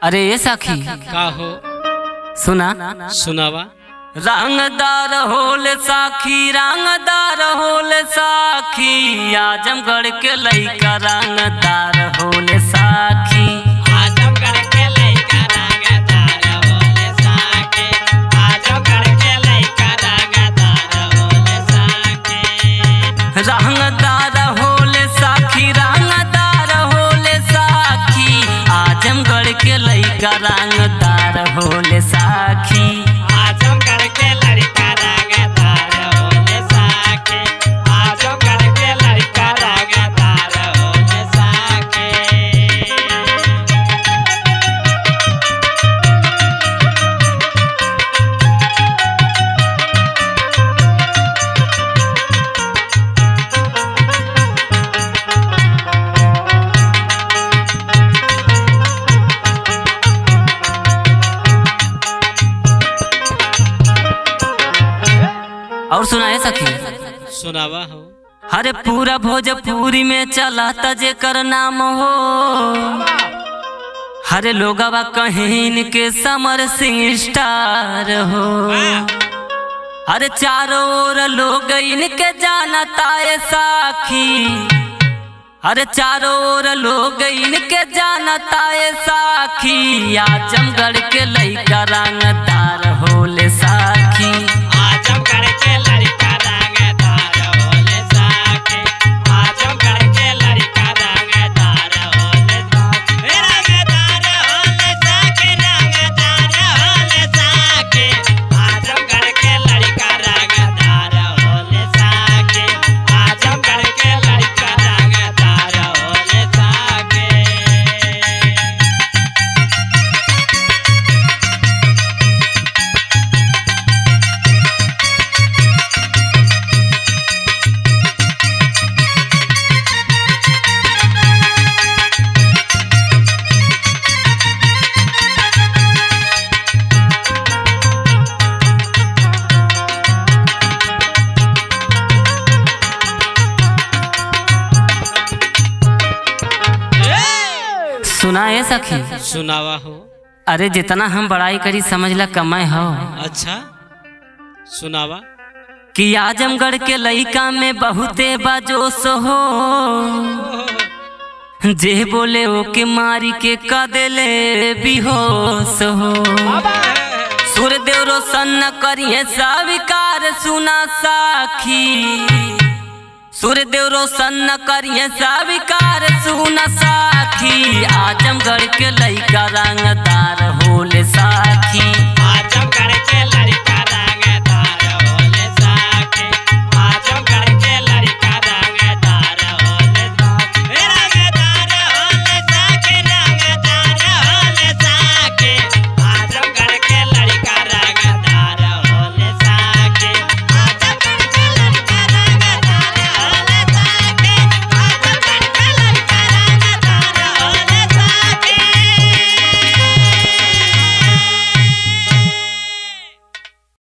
अरे ये साखी का हो सुना सुनावा। रंगदार होले साखी रंगदार होले साखी आजमगढ़ के लइका रंगदार होले साखी आजमगढ़ के लइका रंगदार होले साखी आजमगढ़ के लइका रंगदार होले साखी रंगदार होले साखी रंगदार होले साखी आजमगढ़ के लइका रंगदार होले साखी आजमगढ़ के लड़का रंगदार होले साखी आजमगढ़ के लड़का रंगदार होले साखी। और सुनाए सखी सुनावा हो। हरे पूरा भोजपुरी में चला जेकर नाम हो हरे लोगवा कहीं के समर सिंह स्टार हो हरे चारों ओर लोग इनके जानता है साखी हरे चारों ओर लोग इनके जानता है साखी आजमगढ़ के लइका रंगदार होले साखी आजमगढ़ के लड़का रंगदार होले साखी आजमगढ़ के लड़का रंगदार होले साखी रंगदार होले साखी रंगदार होले साखी आजमगढ़ के लड़का रंगदार होले साखी आजमगढ़ के लड़का रंगदार होले साखी। सुनाए सखी सुनावा हो। अरे जितना हम बड़ाई करी समझला कमाए हो अच्छा सुनावा। कि आजमगढ़ के लइका में बहुते बाजोश हो जे बोले ओके मारी के कदेले बेहोश हो सूर्यदेव रोशन न करिए स्वीकार सुना साखी सूर्यदेव रोशन न करिए स्वीकार सुना साखी आजमगढ़ के लइका रंगदार होले साखी।